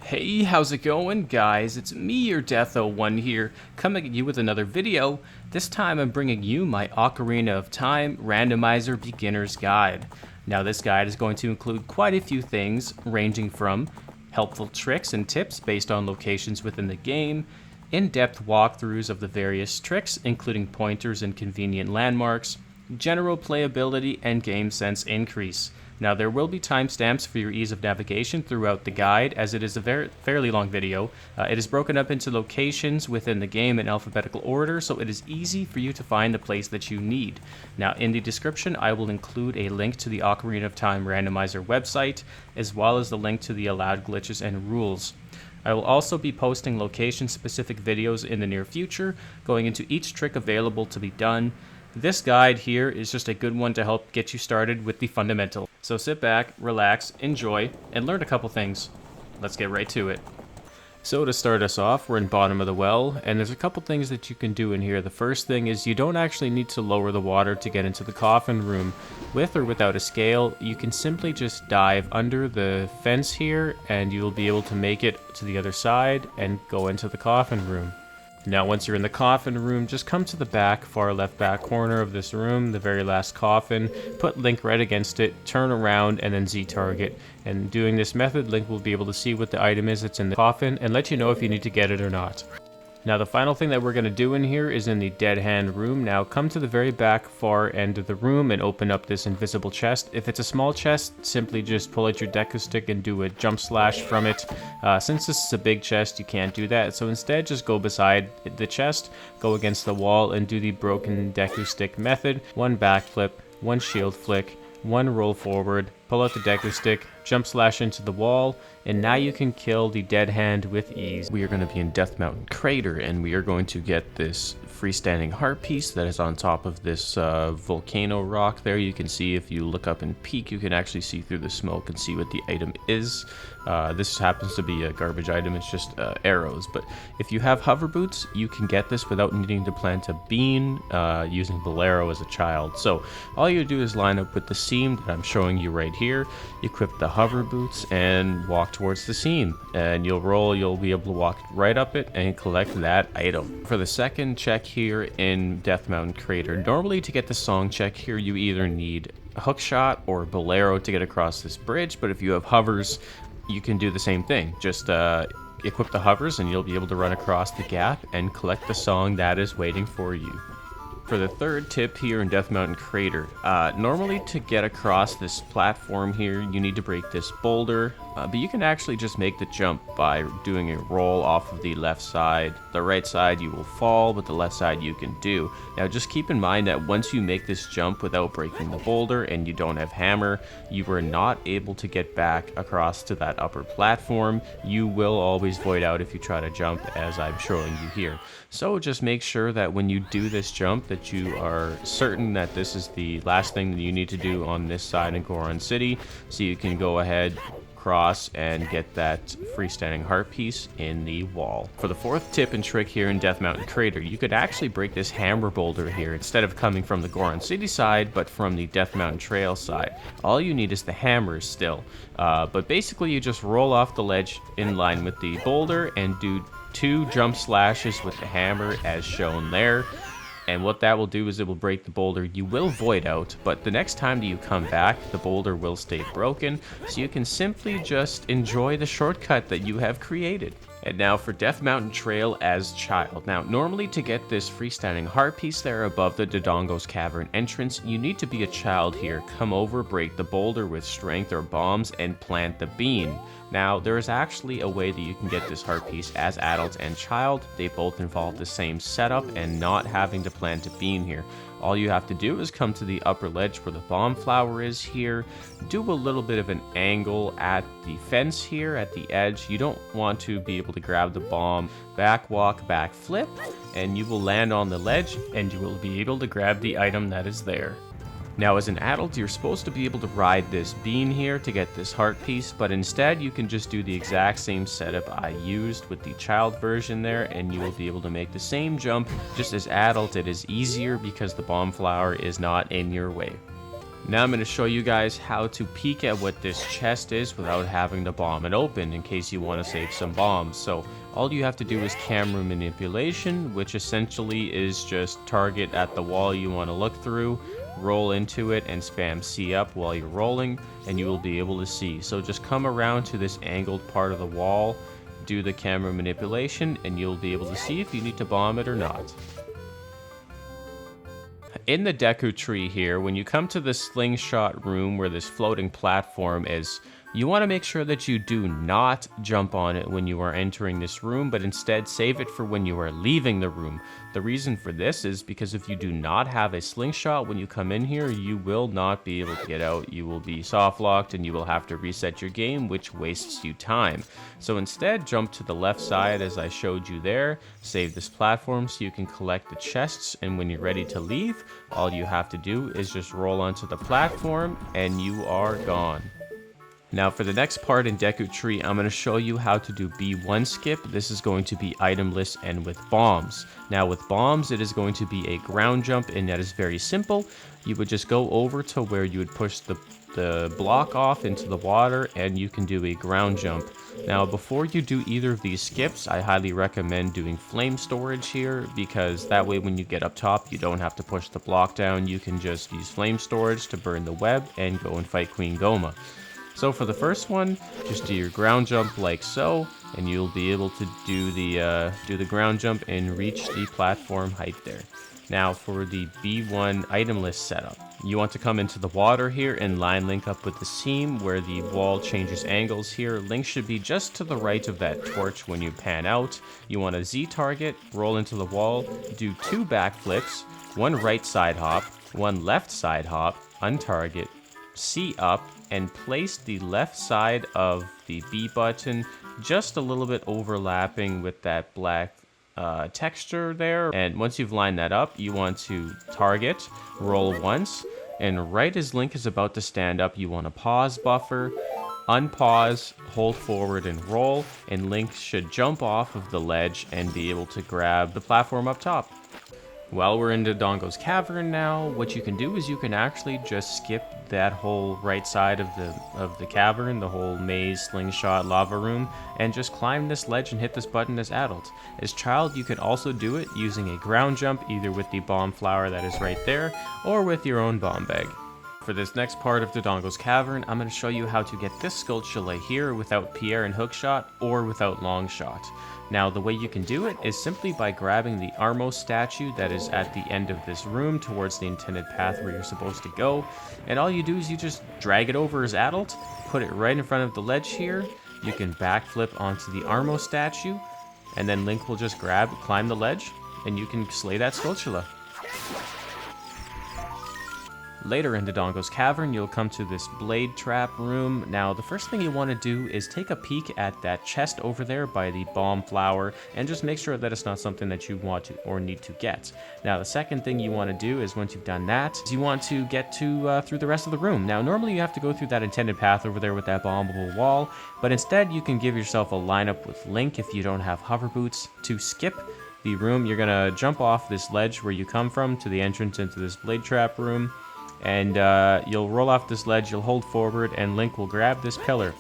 Hey, how's it going, guys? It's me, your Death01 here, coming at you with another video. This time I'm bringing you my Ocarina of Time Randomizer Beginner's Guide. Now this guide is going to include quite a few things, ranging from helpful tricks and tips based on locations within the game, in-depth walkthroughs of the various tricks, including pointers and convenient landmarks, general playability and game sense increase. Now there will be timestamps for your ease of navigation throughout the guide, as it is a fairly long video. It is broken up into locations within the game in alphabetical order, so it is easy for you to find the place that you need. Now in the description I will include a link to the Ocarina of Time Randomizer website, as well as the link to the allowed glitches and rules. I will also be posting location-specific videos in the near future, going into each trick available to be done. This guide here is just a good one to help get you started with the fundamentals. So sit back, relax, enjoy, and learn a couple things. Let's get right to it. So to start us off, we're in bottom of the well, and there's a couple things that you can do in here. The first thing is you don't actually need to lower the water to get into the coffin room. With or without a scale, you can simply just dive under the fence here, and you'll be able to make it to the other side and go into the coffin room. Now once you're in the coffin room, just come to the back, far left back corner of this room, the very last coffin, put Link right against it, turn around, and then Z-target. And doing this method, Link will be able to see what the item is that's in the coffin and let you know if you need to get it or not. Now the final thing that we're going to do in here is in the dead hand room. Now come to the very back far end of the room and open up this invisible chest. If it's a small chest, simply just pull out your Deku stick and do a jump slash from it. Since this is a big chest, you can't do that, so instead just go beside the chest, go against the wall, and do the broken Deku stick method. One backflip, one shield flick, one roll forward, pull out the Deku stick, jump slash into the wall, and now you can kill the dead hand with ease. We are going to be in Death Mountain Crater, and we are going to get this freestanding heart piece that is on top of this volcano rock there. You can see if you look up and peek, you can actually see through the smoke and see what the item is. This happens to be a garbage item, it's just arrows, but if you have hover boots, you can get this without needing to plant a bean using Bolero as a child. So all you do is line up with the seam that I'm showing you right here, equip the hover boots, and walk towards the seam, and you'll be able to walk right up it and collect that item. For the second check here in Death Mountain Crater, normally to get the song check here, you either need a hookshot or Bolero to get across this bridge, but if you have hovers, you can do the same thing. Just equip the hovers and you'll be able to run across the gap and collect the song that is waiting for you. For the third tip here in Death Mountain Crater, normally to get across this platform here, you need to break this boulder, but you can actually just make the jump by doing a roll off of the left side. The right side you will fall, but the left side you can do. Now just keep in mind that once you make this jump without breaking the boulder and you don't have hammer, you are not able to get back across to that upper platform. You will always void out if you try to jump, as I'm showing you here. So just make sure that when you do this jump that you are certain that this is the last thing that you need to do on this side in Goron City, so you can go ahead, cross, and get that freestanding heart piece in the wall. For the fourth tip and trick here in Death Mountain Crater, you could actually break this hammer boulder here instead of coming from the Goron City side, but from the Death Mountain Trail side. All you need is the hammer still, but basically you just roll off the ledge in line with the boulder and do 2 jump slashes with the hammer as shown there. And what that will do is it will break the boulder. You will void out, but the next time that you come back, the boulder will stay broken, so you can simply just enjoy the shortcut that you have created. And now for Death Mountain Trail as child. Now, normally to get this freestanding heart piece there above the Dodongos Cavern entrance, you need to be a child here. Come over, break the boulder with strength or bombs, and plant the bean. Now, there is actually a way that you can get this heart piece as adult and child. They both involve the same setup and not having to plant a bean here. All you have to do is come to the upper ledge where the bomb flower is here, do a little bit of an angle at the fence here at the edge. You don't want to be able to grab the bomb, back walk, back flip, and you will land on the ledge and you will be able to grab the item that is there. Now as an adult, you're supposed to be able to ride this bean here to get this heart piece, but instead you can just do the exact same setup I used with the child version there, and you will be able to make the same jump. Just as adult, it is easier because the bomb flower is not in your way. Now I'm going to show you guys how to peek at what this chest is without having to bomb it open in case you want to save some bombs. So all you have to do is camera manipulation, which essentially is just target at the wall you want to look through, roll into it, and spam C up while you're rolling, and you will be able to see. So just come around to this angled part of the wall, do the camera manipulation, and you'll be able to see if you need to bomb it or not. In the Deku Tree here, when you come to the slingshot room where this floating platform is, you want to make sure that you do not jump on it when you are entering this room, but instead save it for when you are leaving the room. The reason for this is because if you do not have a slingshot when you come in here, you will not be able to get out. You will be soft locked and you will have to reset your game, which wastes you time. So instead, jump to the left side as I showed you there, save this platform so you can collect the chests, and when you're ready to leave, all you have to do is just roll onto the platform and you are gone. Now for the next part in Deku Tree, I'm going to show you how to do B1 skip. This is going to be itemless and with bombs. Now with bombs, it is going to be a ground jump, and that is very simple. You would just go over to where you would push the block off into the water, and you can do a ground jump. Now before you do either of these skips, I highly recommend doing flame storage here, because that way when you get up top, you don't have to push the block down. You can just use flame storage to burn the web and go and fight Queen Goma. So for the first one, just do your ground jump like so, and you'll be able to do the ground jump and reach the platform height there. Now for the B1 itemless setup, you want to come into the water here and line link up with the seam where the wall changes angles here. Link should be just to the right of that torch when you pan out. You want to Z target, roll into the wall, do 2 backflips, 1 right side hop, 1 left side hop, untarget, C up, and place the left side of the B button just a little bit overlapping with that black texture there. And once you've lined that up, you want to target, roll once, and right as Link is about to stand up, you want to pause buffer, unpause, hold forward, and roll, and Link should jump off of the ledge and be able to grab the platform up top. While we're in Dodongos Cavern now, what you can do is you can actually just skip that whole right side of the cavern, the whole maze, slingshot, lava room, and just climb this ledge and hit this button as adult. As child, you can also do it using a ground jump, either with the bomb flower that is right there, or with your own bomb bag. For this next part of Dodongos Cavern, I'm going to show you how to get this Skulltula here without Pierre and Hookshot, or without Longshot. Now, the way you can do it is simply by grabbing the Armo statue that is at the end of this room towards the intended path where you're supposed to go. And all you do is you just drag it over as adult, put it right in front of the ledge here. You can backflip onto the Armo statue, and then Link will just climb the ledge, and you can slay that Skulltula. Later in Dodongos Cavern, you'll come to this blade trap room. Now, the first thing you want to do is take a peek at that chest over there by the bomb flower, and just make sure that it's not something that you want to or need to get. Now, the second thing you want to do is, once you've done that, is you want to get to through the rest of the room. Now, normally you have to go through that intended path over there with that bombable wall, but instead you can give yourself a lineup with Link if you don't have hover boots to skip the room. You're gonna jump off this ledge where you come from to the entrance into this blade trap room. And you'll roll off this ledge, you'll hold forward, and Link will grab this pillar.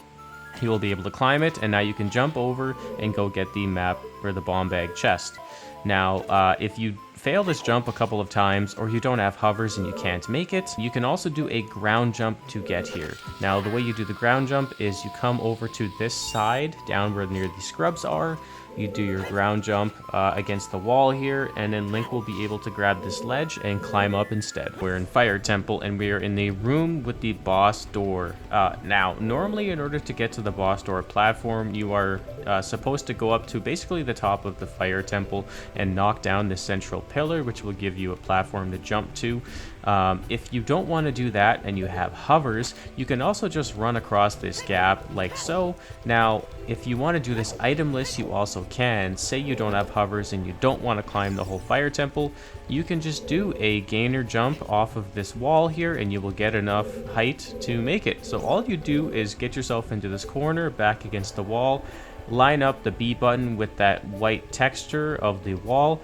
He will be able to climb it, and now you can jump over and go get the map or the bomb bag chest. Now, if you fail this jump a couple of times, or you don't have hovers and you can't make it, you can also do a ground jump to get here. Now, the way you do the ground jump is you come over to this side, down where near the scrubs are. You do your ground jump against the wall here, and then Link will be able to grab this ledge and climb up instead. We're in Fire Temple, and we are in the room with the boss door. Now, normally in order to get to the boss door platform, you are supposed to go up to basically the top of the Fire Temple and knock down the central pillar, which will give you a platform to jump to. If you don't want to do that and you have hovers, you can also just run across this gap like so. Now, if you want to do this itemless, you also can. Say you don't have hovers and you don't want to climb the whole Fire Temple, you can just do a gainer jump off of this wall here and you will get enough height to make it. So all you do is get yourself into this corner, back against the wall, line up the B button with that white texture of the wall,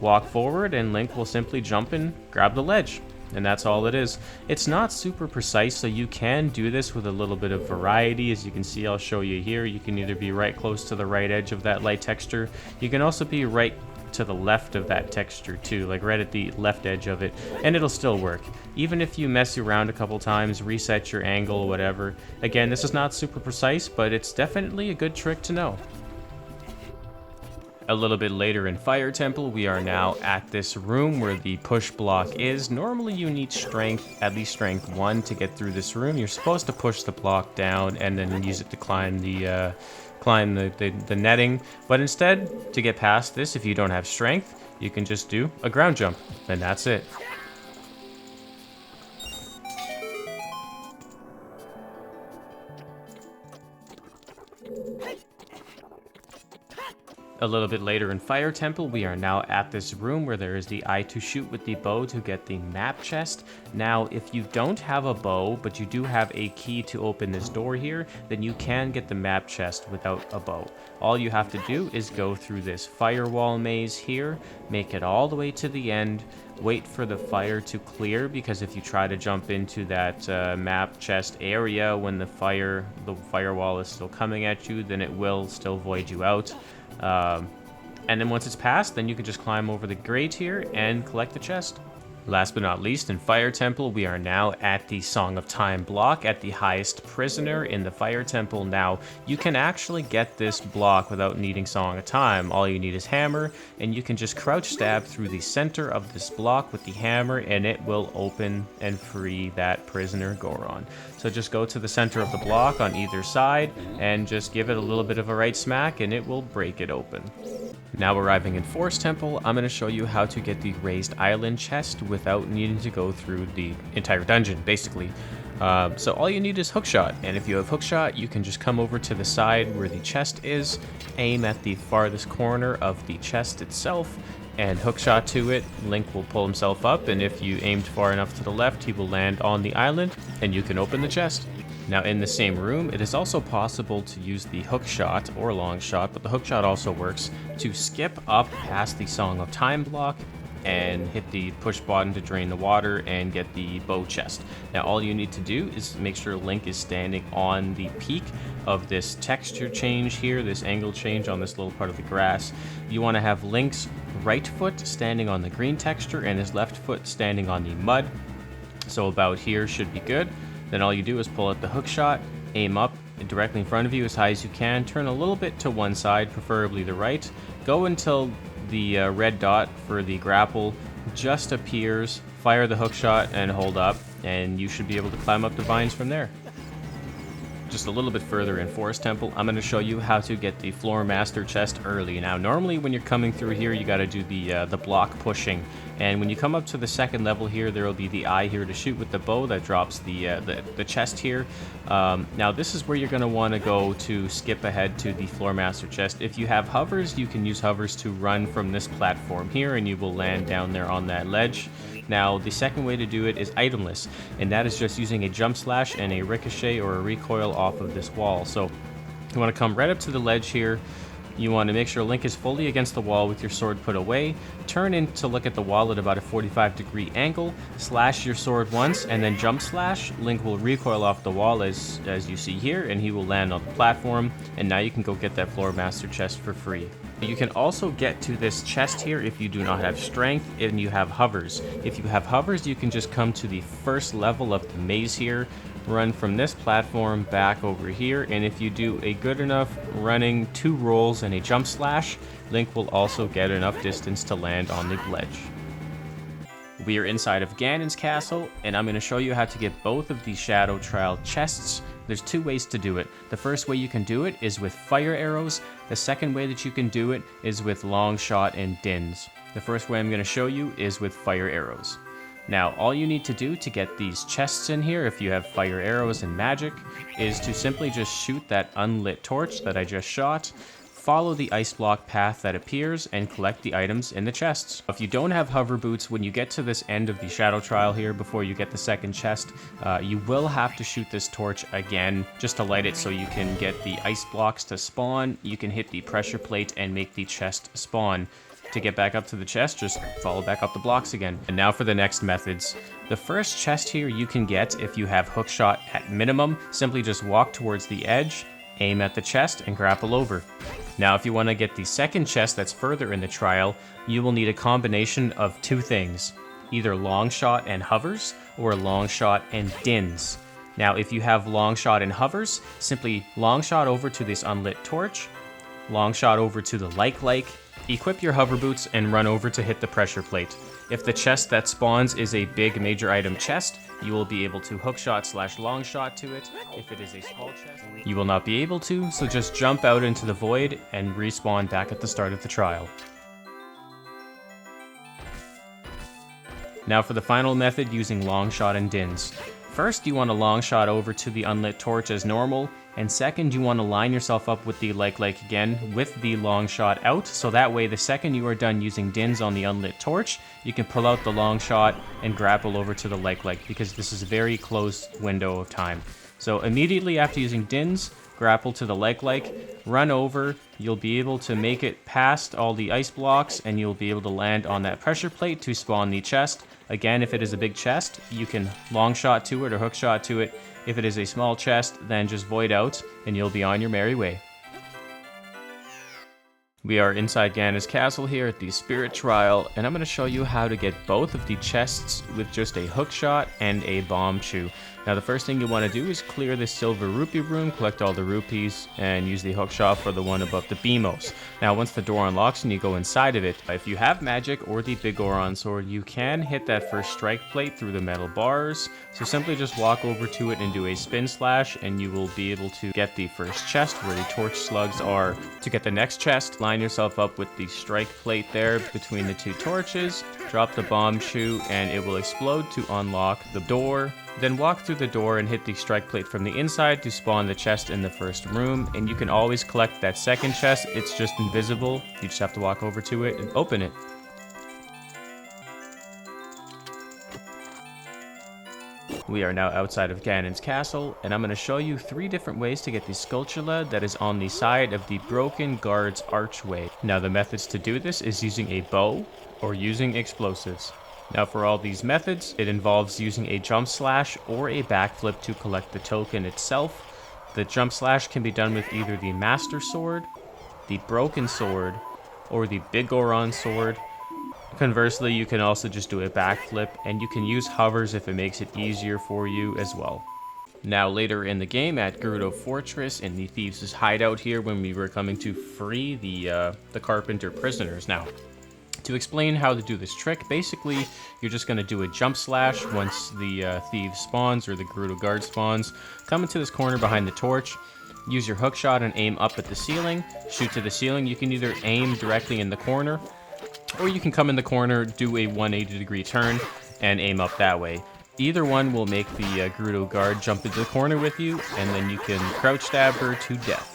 walk forward, and Link will simply jump and grab the ledge. and that's all it is. It's not super precise, so you can do this with a little bit of variety. As you can see, I'll show you here. You can either be right close to the right edge of that light texture. You can also be right to the left of that texture too, like right at the left edge of it, and it'll still work. Even if you mess around a couple times, reset your angle, whatever. Again, this is not super precise, but it's definitely a good trick to know. A little bit later in Fire Temple, we are now at this room where the push block is. Normally you need strength, at least strength 1 to get through this room. You're supposed to push the block down and then use it to climb the netting. But instead, to get past this, if you don't have strength, you can just do a ground jump, and that's it. A little bit later in Fire Temple, we are now at this room where there is the eye to shoot with the bow to get the map chest. Now, if you don't have a bow, but you do have a key to open this door here, then you can get the map chest without a bow. All you have to do is go through this firewall maze here, make it all the way to the end, wait for the fire to clear, because if you try to jump into that map chest area when the firewall is still coming at you, then it will still void you out. And then once it's passed, then you can just climb over the grate here and collect the chest. Last but not least, in Fire Temple, we are now at the Song of Time block at the highest prisoner in the Fire Temple. Now, you can actually get this block without needing Song of Time. All you need is hammer, and you can just crouch stab through the center of this block with the hammer, and it will open and free that prisoner Goron. So just go to the center of the block on either side, and just give it a little bit of a right smack, and it will break it open. Now arriving in Forest Temple, I'm going to show you how to get the raised island chest without needing to go through the entire dungeon, basically. So all you need is hookshot, and if you have hookshot, you can just come over to the side where the chest is, aim at the farthest corner of the chest itself, and hookshot to it. Link will pull himself up, and if you aimed far enough to the left, he will land on the island, and you can open the chest. Now in the same room, it is also possible to use the hook shot or long shot, but the hook shot also works to skip up past the Song of Time block and hit the push button to drain the water and get the bow chest. Now all you need to do is make sure Link is standing on the peak of this texture change here, this angle change on this little part of the grass. You want to have Link's right foot standing on the green texture and his left foot standing on the mud. So about here should be good. Then all you do is pull out the hook shot, aim up directly in front of you as high as you can, turn a little bit to one side, preferably the right, go until the red dot for the grapple just appears, fire the hook shot and hold up, and you should be able to climb up the vines from there. Just a little bit further in Forest Temple, I'm going to show you how to get the Floor Master chest early. Now, normally when you're coming through here, you got to do the block pushing. And when you come up to the second level here, there will be the eye here to shoot with the bow that drops the chest here. Now, this is where you're going to want to go to skip ahead to the Floor Master chest. If you have hovers, you can use hovers to run from this platform here, and you will land down there on that ledge. Now, the second way to do it is itemless, and that is just using a jump slash and a ricochet or a recoil off of this wall. So you want to come right up to the ledge here. You want to make sure Link is fully against the wall with your sword put away. Turn in to look at the wall at about a 45-degree angle. Slash your sword once, and then jump slash. Link will recoil off the wall as you see here, and he will land on the platform. And now you can go get that Floor Master chest for free. You can also get to this chest here if you do not have strength and you have hovers. If you have hovers, you can just come to the first level of the maze here, run from this platform back over here, and if you do a good enough running 2 rolls and a jump slash, Link will also get enough distance to land on the ledge. We are inside of Ganon's castle, and I'm going to show you how to get both of the Shadow Trial chests. There's 2 ways to do it. The first way you can do it is with fire arrows. The second way that you can do it is with long shot and dins. The first way I'm going to show you is with fire arrows. Now, all you need to do to get these chests in here, if you have fire arrows and magic, is to simply just shoot that unlit torch that I just shot, follow the ice block path that appears, and collect the items in the chests. If you don't have hover boots, when you get to this end of the Shadow Trial here, before you get the second chest, you will have to shoot this torch again, just to light it so you can get the ice blocks to spawn. You can hit the pressure plate and make the chest spawn. To get back up to the chest, just follow back up the blocks again. And now for the next methods. The first chest here you can get if you have hookshot at minimum. Simply just walk towards the edge, aim at the chest, and grapple over. Now if you want to get the second chest that's further in the trial, you will need a combination of two things. Either long shot and hovers, or long shot and dins. Now if you have long shot and hovers, simply long shot over to this unlit torch, long shot over to the like, equip your hover boots and run over to hit the pressure plate. If the chest that spawns is a big major item chest, you will be able to hookshot / long shot to it. If it is a small chest, you will not be able to, so just jump out into the void and respawn back at the start of the trial. Now for the final method using long shot and dins. First, you want to long shot over to the unlit torch as normal, and second, you want to line yourself up with the like again with the long shot out, so that way the second you are done using dins on the unlit torch, you can pull out the long shot and grapple over to the like, because this is a very close window of time. So immediately after using dins, grapple to the like, run over, you'll be able to make it past all the ice blocks, and you'll be able to land on that pressure plate to spawn the chest. Again, if it is a big chest, you can long shot to it or hook shot to it. If it is a small chest, then just void out, and you'll be on your merry way. We are inside Ganon's castle here at the Spirit Trial, and I'm going to show you how to get both of the chests with just a hook shot and a bomb chew. Now the first thing you want to do is clear the silver rupee room, collect all the rupees, and use the hook shot for the one above the Beamos. Now once the door unlocks and you go inside of it, if you have magic or the big Goron sword, you can hit that first strike plate through the metal bars. So simply just walk over to it and do a spin slash, and you will be able to get the first chest where the torch slugs are. To get the next chest, line yourself up with the strike plate there between the two torches, drop the bomb chew, and it will explode to unlock the door. Then walk through the door and hit the strike plate from the inside to spawn the chest in the first room, and you can always collect that second chest. It's just invisible. You just have to walk over to it and open it. We are now outside of Ganon's castle, and I'm going to show you 3 different ways to get the Skulltula that is on the side of the broken guard's archway. Now the methods to do this is using a bow or using explosives. Now for all these methods, it involves using a jump slash or a backflip to collect the token itself. The jump slash can be done with either the Master Sword, the Broken Sword, or the Big Goron Sword. Conversely, you can also just do a backflip, and you can use hovers if it makes it easier for you as well. Now later in the game at Gerudo Fortress in the Thieves' hideout here, when we were coming to free the Carpenter prisoners. Now, to explain how to do this trick, basically, you're just going to do a jump slash once the thief spawns or the Gerudo guard spawns. Come into this corner behind the torch, use your hook shot and aim up at the ceiling, shoot to the ceiling. You can either aim directly in the corner, or you can come in the corner, do a 180-degree turn, and aim up that way. Either one will make the Gerudo guard jump into the corner with you, and then you can crouch stab her to death.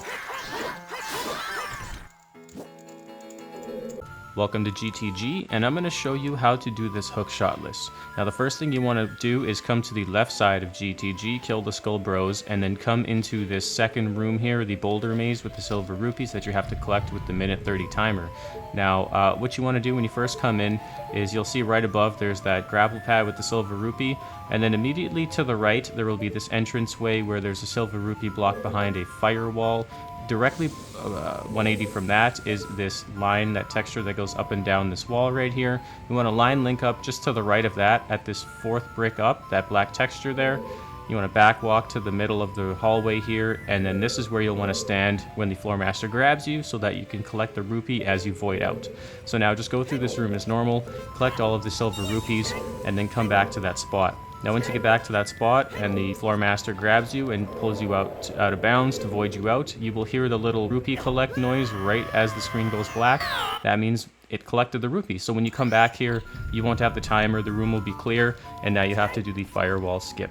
Welcome to GTG, and I'm going to show you how to do this hook shotless. Now the first thing you want to do is come to the left side of GTG, kill the Skull Bros, and then come into this second room here, the boulder maze with the silver rupees that you have to collect with the minute 30 timer. Now what you want to do when you first come in is you'll see right above there's that grapple pad with the silver rupee, and then immediately to the right there will be this entranceway where there's a silver rupee block behind a firewall. Directly 180 from that is this line, that texture that goes up and down this wall right here. You want to line link up just to the right of that at this 4th brick up, that black texture there. You want to back walk to the middle of the hallway here, and then this is where you'll want to stand when the floor master grabs you so that you can collect the rupee as you void out. So now just go through this room as normal, collect all of the silver rupees, and then come back to that spot. Now once you get back to that spot and the floor master grabs you and pulls you out of bounds to void you out, you will hear the little rupee collect noise right as the screen goes black. That means it collected the rupee. So when you come back here, you won't have the timer, the room will be clear, and now you have to do the firewall skip.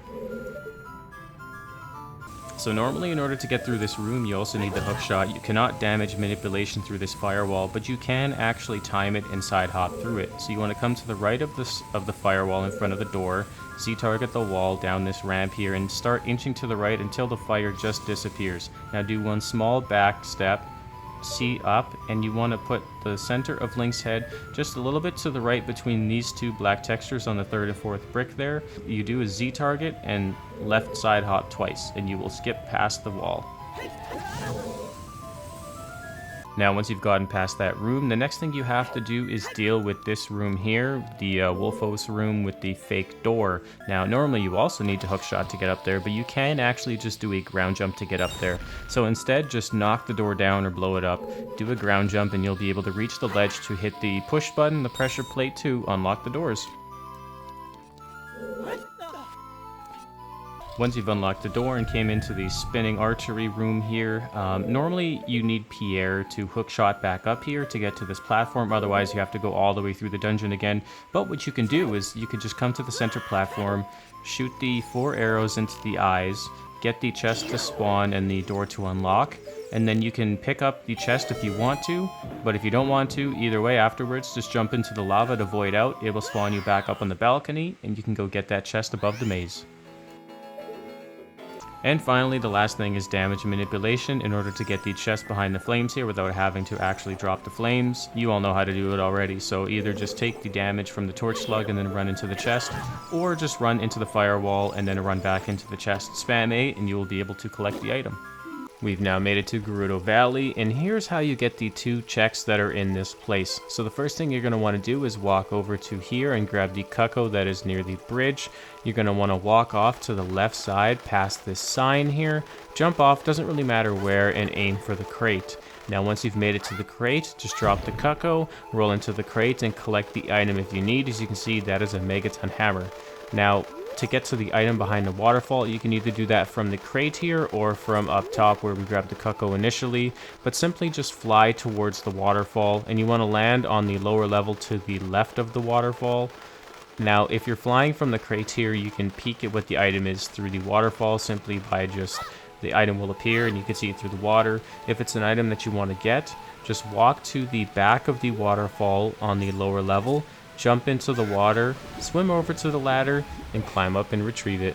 So normally in order to get through this room, you also need the hook shot. You cannot damage manipulation through this firewall, but you can actually time it and side hop through it. So you want to come to the right of the firewall in front of the door, Z-target the wall down this ramp here, and start inching to the right until the fire just disappears. Now do one small back step, see up, and you want to put the center of Link's head just a little bit to the right between these two black textures on the third and fourth brick there. You do a Z target and left side hop twice, and you will skip past the wall. Now, once you've gotten past that room, the next thing you have to do is deal with this room here, the Wolfos room with the fake door. Now, normally you also need to hookshot to get up there, but you can actually just do a ground jump to get up there. So instead, just knock the door down or blow it up, do a ground jump, and you'll be able to reach the ledge to hit the push button, the pressure plate to unlock the doors. Once you've unlocked the door and came into the spinning archery room here, normally you need Pierre to hookshot back up here to get to this platform, otherwise you have to go all the way through the dungeon again. But what you can do is you can just come to the center platform, shoot the 4 arrows into the eyes, get the chest to spawn and the door to unlock, and then you can pick up the chest if you want to, but if you don't want to, either way afterwards, just jump into the lava to void out. It will spawn you back up on the balcony, and you can go get that chest above the maze. And finally, the last thing is damage manipulation in order to get the chest behind the flames here without having to actually drop the flames. You all know how to do it already, so either just take the damage from the torch slug and then run into the chest, or just run into the firewall and then run back into the chest. Spam A and you will be able to collect the item. We've now made it to Gerudo Valley, and here's how you get the 2 checks that are in this place. So the first thing you're going to want to do is walk over to here and grab the cucko that is near the bridge. You're going to want to walk off to the left side past this sign here, jump off, doesn't really matter where, and aim for the crate. Now once you've made it to the crate, just drop the cucko, roll into the crate, and collect the item if you need. As you can see, that is a Megaton hammer. Now, to get to the item behind the waterfall, you can either do that from the crate here or from up top where we grabbed the cucko initially, but simply just fly towards the waterfall, and you want to land on the lower level to the left of the waterfall. Now, if you're flying from the crate here, you can peek at what the item is through the waterfall simply by just, the item will appear and you can see it through the water. If it's an item that you want to get, just walk to the back of the waterfall on the lower level, jump into the water, swim over to the ladder, and climb up and retrieve it.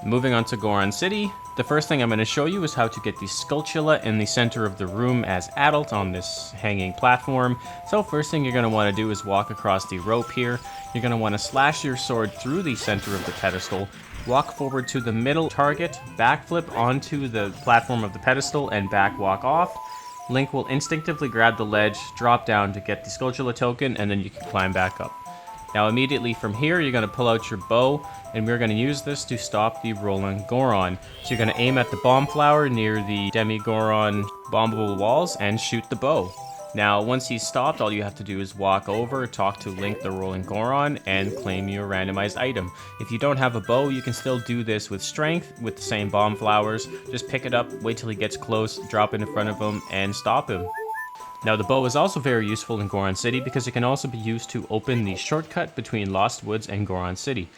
Moving on to Goron City, the first thing I'm going to show you is how to get the Skulltula in the center of the room as adult on this hanging platform. So first thing you're going to want to do is walk across the rope here. You're going to want to slash your sword through the center of the pedestal, walk forward to the middle target, backflip onto the platform of the pedestal, and back walk off. Link will instinctively grab the ledge, drop down to get the Skulltula token, and then you can climb back up. Now immediately from here, you're going to pull out your bow, and we're going to use this to stop the rolling Goron. So you're going to aim at the bomb flower near the Demi-Goron bombable walls and shoot the bow. Now once he's stopped, all you have to do is walk over, talk to Link the rolling Goron, and claim your randomized item. If you don't have a bow, you can still do this with strength with the same bomb flowers. Just pick it up, wait till he gets close, drop it in front of him, and stop him. Now the bow is also very useful in Goron City because it can also be used to open the shortcut between Lost Woods and Goron City.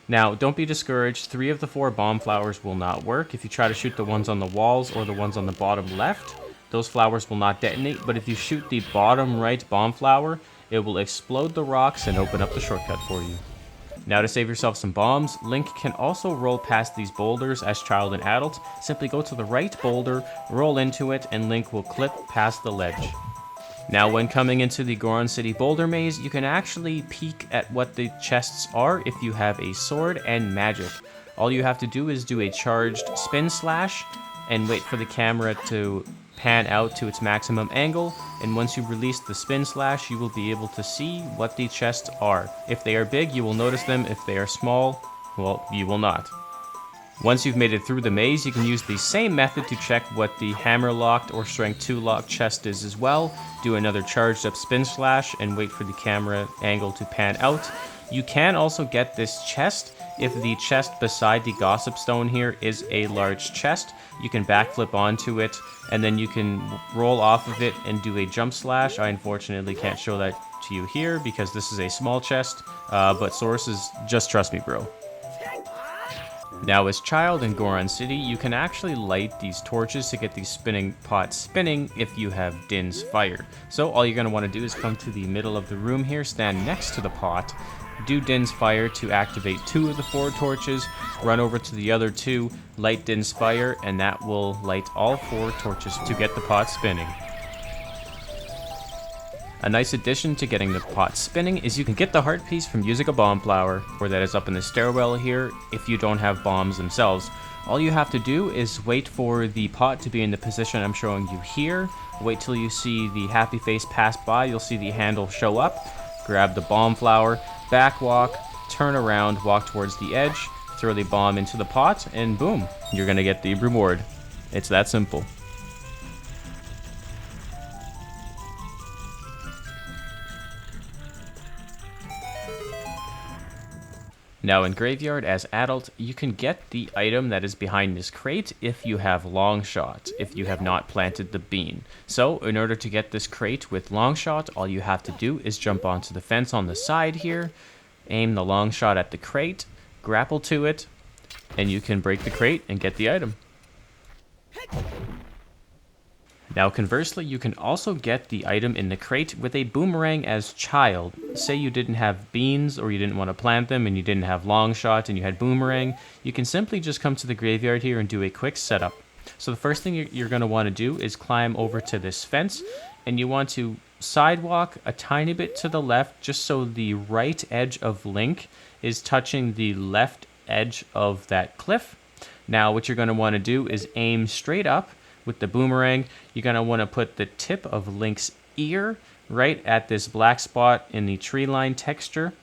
Now don't be discouraged, 3 of the 4 bomb flowers will not work. If you try to shoot the ones on the walls or the ones on the bottom left, those flowers will not detonate, but if you shoot the bottom right bomb flower, it will explode the rocks and open up the shortcut for you. Now to save yourself some bombs, Link can also roll past these boulders as child and adult. Simply go to the right boulder, roll into it, and Link will clip past the ledge. Now when coming into the Goron City boulder maze, you can actually peek at what the chests are if you have a sword and magic. All you have to do is do a charged spin slash and wait for the camera to pan out to its maximum angle, and once you release the spin slash, you will be able to see what the chests are. If they are big, you will notice them. If they are small, well, you will not. Once you've made it through the maze, you can use the same method to check what the hammer locked or strength 2 locked chest is as well. Do another charged up spin slash and wait for the camera angle to pan out. You can also get this chest if the chest beside the gossip stone here is a large chest. You can backflip onto it and then you can roll off of it and do a jump slash. I unfortunately can't show that to you here because this is a small chest, but sources, just trust me, bro. Now, as child in Goron City, you can actually light these torches to get these spinning pots spinning if you have Din's fire. So all you're going to want to do is come to the middle of the room here, stand next to the pot, do Din's fire to activate 2 of the 4 torches, run over to the other 2, light Din's fire, and that will light all 4 torches to get the pot spinning. A nice addition to getting the pot spinning is you can get the heart piece from using a bomb flower, or that is up in the stairwell here if you don't have bombs themselves. All you have to do is wait for the pot to be in the position I'm showing you here. Wait till you see the happy face pass by, you'll see the handle show up. Grab the bomb flower, back walk, turn around, walk towards the edge, throw the bomb into the pot, and boom, you're gonna get the reward. It's that simple. Now in Graveyard, as adult, you can get the item that is behind this crate if you have Long Shot, if you have not planted the bean. So in order to get this crate with Long Shot, all you have to do is jump onto the fence on the side here, aim the Long Shot at the crate, grapple to it, and you can break the crate and get the item. Now conversely, you can also get the item in the crate with a boomerang as child. Say you didn't have beans or you didn't want to plant them and you didn't have Long Shot and you had boomerang, you can simply just come to the graveyard here and do a quick setup. So the first thing you're going to want to do is climb over to this fence, and you want to sidewalk a tiny bit to the left just so the right edge of Link is touching the left edge of that cliff. Now what you're going to want to do is aim straight up. With the boomerang, you're going to want to put the tip of Link's ear right at this black spot in the tree line texture,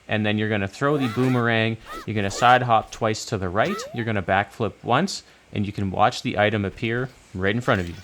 and then you're going to throw the boomerang. You're going to side hop twice to the right, you're going to backflip once, and you can watch the item appear right in front of you.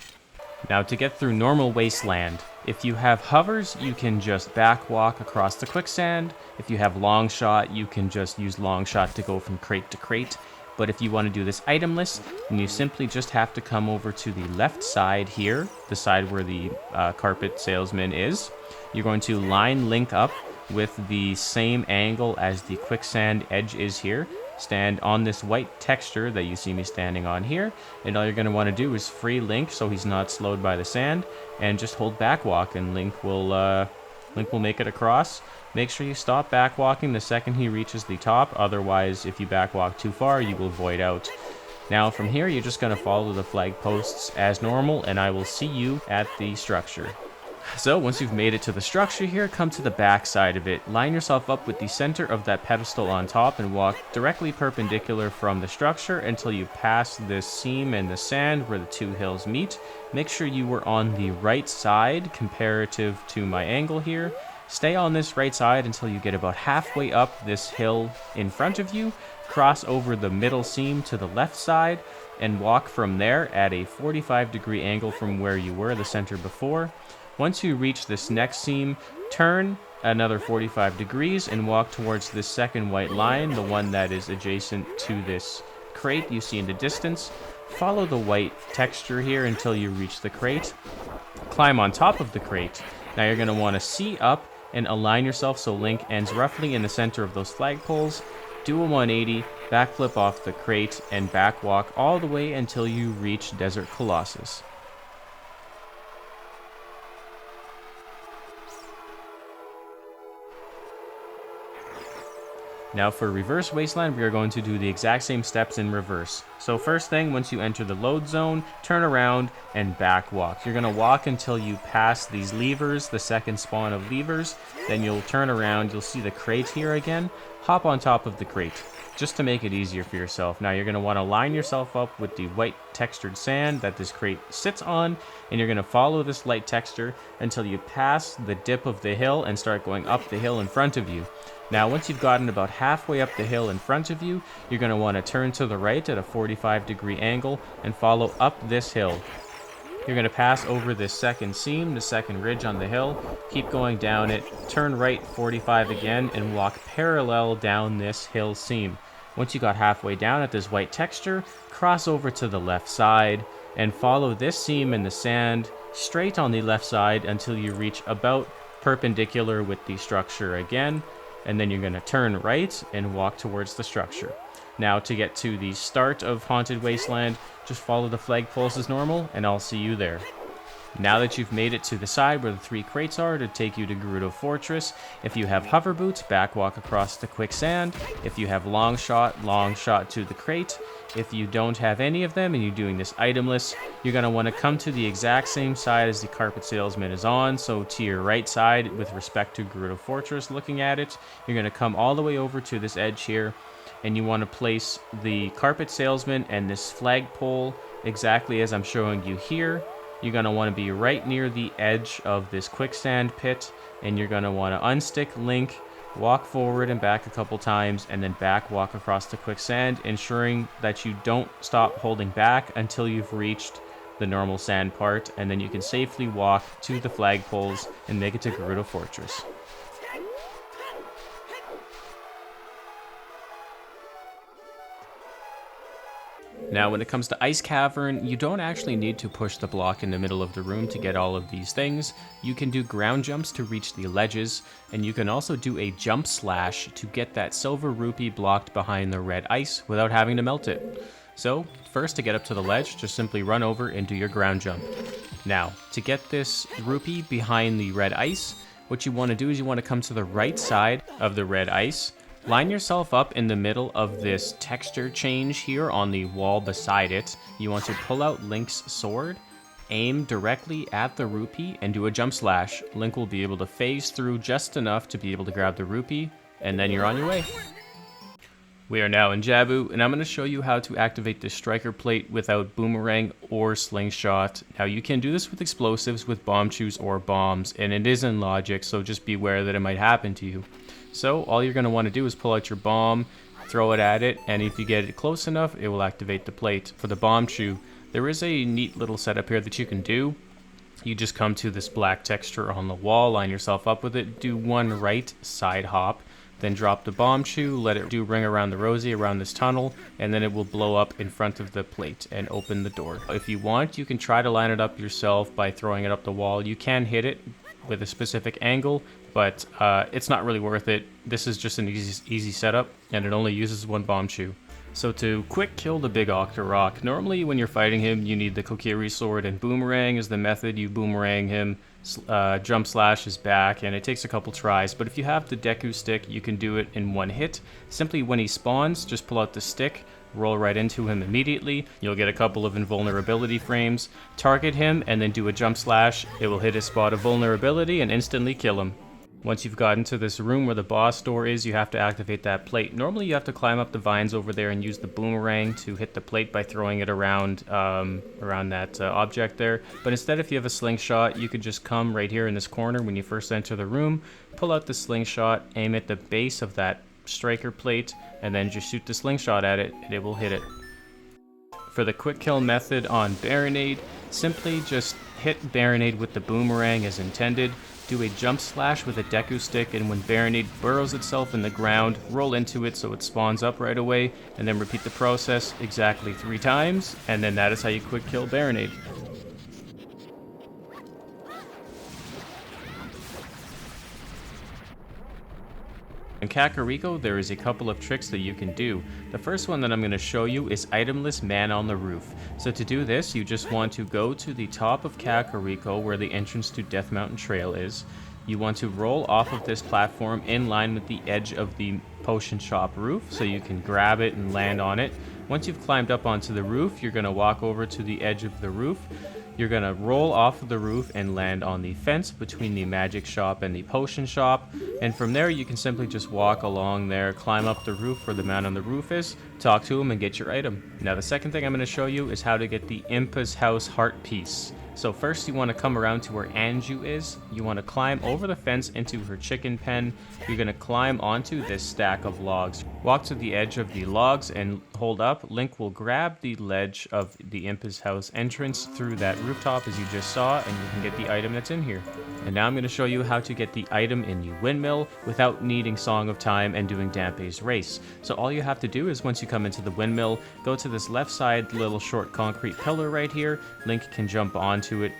Now to get through normal Wasteland, if you have hovers, you can just back walk across the quicksand. If you have Long Shot, you can just use Long Shot to go from crate to crate. But if you want to do this itemless, then you simply just have to come over to the left side here, the side where the carpet salesman is. You're going to line Link up with the same angle as the quicksand edge is here. Stand on this white texture that you see me standing on here, and all you're going to want to do is free Link so he's not slowed by the sand, and just hold back walk, and Link will make it across. Make sure you stop back walking the second he reaches the top, otherwise if you back walk too far you will void out. Now from here you're just going to follow the flag posts as normal, and I will see you at the structure. So once you've made it to the structure here, come to the back side of it. Line yourself up with the center of that pedestal on top and walk directly perpendicular from the structure until you pass this seam in the sand where the 2 hills meet. Make sure you were on the right side comparative to my angle here. Stay on this right side until you get about halfway up this hill in front of you. Cross over the middle seam to the left side and walk from there at a 45-degree angle from where you were the center before. Once you reach this next seam, turn another 45 degrees and walk towards this second white line, the one that is adjacent to this crate you see in the distance. Follow the white texture here until you reach the crate. Climb on top of the crate. Now you're going to want to see up and align yourself so Link ends roughly in the center of those flagpoles. Do a 180, backflip off the crate, and back walk all the way until you reach Desert Colossus. Now for Reverse Wasteland, we are going to do the exact same steps in reverse. So first thing, once you enter the load zone, turn around and back walk. You're going to walk until you pass these levers, the second spawn of levers. Then you'll turn around, you'll see the crate here again. Hop on top of the crate, just to make it easier for yourself. Now you're going to want to line yourself up with the white textured sand that this crate sits on, and you're going to follow this light texture until you pass the dip of the hill and start going up the hill in front of you. Now once you've gotten about halfway up the hill in front of you, you're going to want to turn to the right at a 45-degree angle and follow up this hill. You're going to pass over this second seam, the second ridge on the hill, keep going down it, turn right 45 again, and walk parallel down this hill seam. Once you got halfway down at this white texture, cross over to the left side and follow this seam in the sand straight on the left side until you reach about perpendicular with the structure again. And then you're going to turn right and walk towards the structure. Now to get to the start of Haunted Wasteland, just follow the flagpoles as normal, and I'll see you there. Now that you've made it to the side where the 3 crates are to take you to Gerudo Fortress, if you have hover boots, back walk across the quicksand. If you have long shot to the crate. If you don't have any of them and you're doing this itemless, you're going to want to come to the exact same side as the carpet salesman is on. So to your right side with respect to Gerudo Fortress, looking at it, you're going to come all the way over to this edge here, and you want to place the carpet salesman and this flagpole exactly as I'm showing you here. You're going to want to be right near the edge of this quicksand pit, and you're going to want to unstick Link, walk forward and back a couple times, and then back walk across the quicksand, ensuring that you don't stop holding back until you've reached the normal sand part, and then you can safely walk to the flagpoles and make it to Gerudo Fortress. Now, when it comes to Ice Cavern, you don't actually need to push the block in the middle of the room to get all of these things. You can do ground jumps to reach the ledges, and you can also do a jump slash to get that silver rupee blocked behind the red ice without having to melt it. So, first to get up to the ledge, just simply run over and do your ground jump. Now, to get this rupee behind the red ice, what you want to do is you want to come to the right side of the red ice. Line yourself up in the middle of this texture change here on the wall beside it. You want to pull out Link's sword, aim directly at the rupee, and do a jump slash. Link will be able to phase through just enough to be able to grab the rupee, and then you're on your way. We are now in Jabu, and I'm going to show you how to activate this striker plate without boomerang or slingshot. Now, you can do this with explosives, with bomb chews or bombs, and it is in logic, so just be aware that it might happen to you. So all you're going to want to do is pull out your bomb, throw it at it, and if you get it close enough, it will activate the plate. For the bomb chew, there is a neat little setup here that you can do. You just come to this black texture on the wall, line yourself up with it, do one right side hop, then drop the bomb chew, let it do ring around the rosy around this tunnel, and then it will blow up in front of the plate and open the door. If you want, you can try to line it up yourself by throwing it up the wall. You can hit it with a specific angle, but it's not really worth it. This is just an easy setup, and it only uses one bomb chew. So to quick kill the big Octorok, normally when you're fighting him, you need the Kokiri sword, and boomerang is the method. You boomerang him, jump slash his back, and it takes a couple tries. But if you have the Deku stick, you can do it in one hit. Simply when he spawns, just pull out the stick, roll right into him immediately. You'll get a couple of invulnerability frames, target him, and then do a jump slash. It will hit his spot of vulnerability and instantly kill him. Once you've gotten to this room where the boss door is, you have to activate that plate. Normally you have to climb up the vines over there and use the boomerang to hit the plate by throwing it around that object there. But instead, if you have a slingshot, you could just come right here in this corner when you first enter the room, pull out the slingshot, aim at the base of that striker plate, and then just shoot the slingshot at it, and it will hit it. For the quick kill method on Baronade, simply just hit Baronade with the boomerang as intended, do a jump slash with a Deku stick, and when Baronade burrows itself in the ground, roll into it so it spawns up right away, and then repeat the process exactly 3 times, and then that is how you quick kill Baronade. In Kakariko, there is a couple of tricks that you can do. The first one that I'm going to show you is itemless man on the roof. So to do this, you just want to go to the top of Kakariko where the entrance to Death Mountain Trail is. You want to roll off of this platform in line with the edge of the potion shop roof so you can grab it and land on it. Once you've climbed up onto the roof, you're going to walk over to the edge of the roof. You're going to roll off of the roof and land on the fence between the magic shop and the potion shop. And from there, you can simply just walk along there, climb up the roof where the man on the roof is, talk to him, and get your item. Now, the second thing I'm going to show you is how to get the Impa's House heart piece. So first, you want to come around to where Anju is. You want to climb over the fence into her chicken pen. You're going to climb onto this stack of logs. Walk to the edge of the logs and hold up. Link will grab the ledge of the Impa's House entrance through that rooftop as you just saw, and you can get the item that's in here. And now I'm going to show you how to get the item in the windmill without needing Song of Time and doing Dampe's Race. So all you have to do is once you come into the windmill, go to this left side little short concrete pillar right here. Link can jump onto it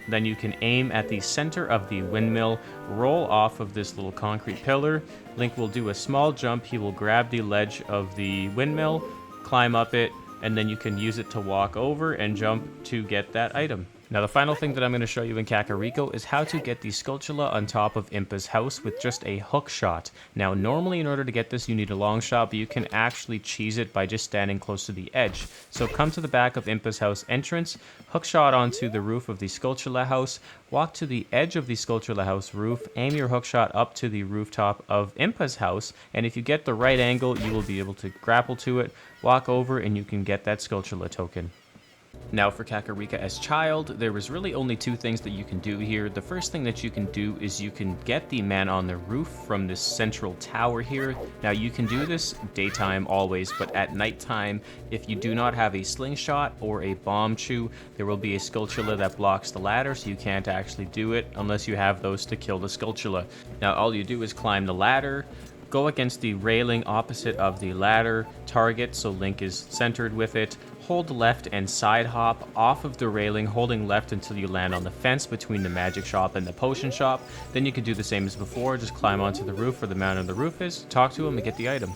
Then you can aim at the center of the windmill, roll off of this little concrete pillar. Link will do a small jump. He will grab the ledge of the windmill, climb up it, and then you can use it to walk over and jump to get that item. Now the final thing that I'm going to show you in Kakariko is how to get the Skulltula on top of Impa's house with just a hook shot. Now normally in order to get this you need a long shot, but you can actually cheese it by just standing close to the edge. So come to the back of Impa's house entrance, hook shot onto the roof of the Skulltula house, walk to the edge of the Skulltula house roof, aim your hook shot up to the rooftop of Impa's house, and if you get the right angle you will be able to grapple to it, walk over, and you can get that Skulltula token. Now for Kakariko as child, there was really only two things that you can do here. The first thing that you can do is you can get the man on the roof from this central tower here. Now you can do this daytime always, but at nighttime, if you do not have a slingshot or a bomb chew, there will be a Skulltula that blocks the ladder, so you can't actually do it unless you have those to kill the Skulltula. Now all you do is climb the ladder, go against the railing opposite of the ladder, target so Link is centered with it, hold left and side hop off of the railing, holding left until you land on the fence between the magic shop and the potion shop. Then you can do the same as before, just climb onto the roof where the man on the roof is, talk to him and get the item.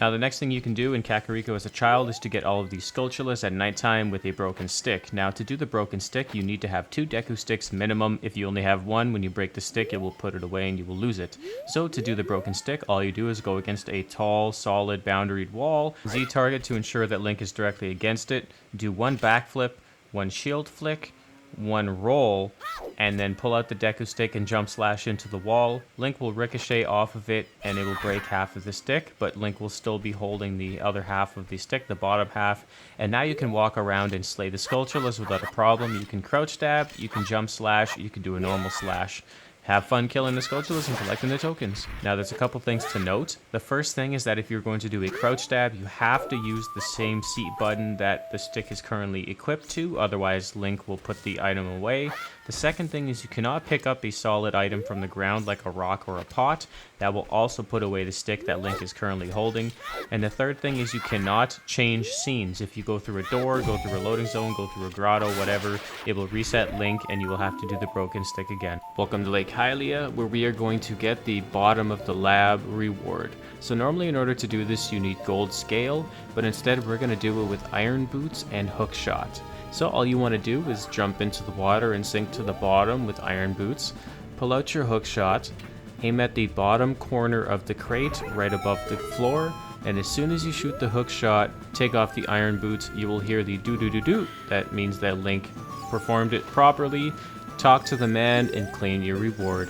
Now the next thing you can do in Kakariko as a child is to get all of these Skulltulas at nighttime with a broken stick. Now to do the broken stick you need to have 2 Deku sticks minimum. If you only have one, when you break the stick it will put it away and you will lose it. So to do the broken stick all you do is go against a tall, solid, boundaried wall, Z target to ensure that Link is directly against it, do 1 backflip, 1 shield flick, 1 roll, and then pull out the Deku stick and jump slash into the wall. Link will ricochet off of it and it will break half of the stick, but Link will still be holding the other half of the stick, the bottom half. And now you can walk around and slay the Skulltulas without a problem. You can crouch stab, you can jump slash, you can do a normal slash. Have fun killing the Skulltulas and collecting the tokens. Now there's a couple things to note. The first thing is that if you're going to do a crouch stab, you have to use the same seat button that the stick is currently equipped to, otherwise Link will put the item away. The second thing is you cannot pick up a solid item from the ground like a rock or a pot. That will also put away the stick that Link is currently holding. And the third thing is you cannot change scenes. If you go through a door, go through a loading zone, go through a grotto, whatever, it will reset Link and you will have to do the broken stick again. Welcome to Lake Hylia, where we are going to get the bottom of the lab reward. So normally in order to do this you need gold scale, but instead we're going to do it with iron boots and hook shot. So all you want to do is jump into the water and sink to the bottom with iron boots, pull out your hook shot, aim at the bottom corner of the crate right above the floor, and as soon as you shoot the hook shot, take off the iron boots, you will hear the doo-doo-doo-doo. That means that Link performed it properly. Talk to the man and claim your reward.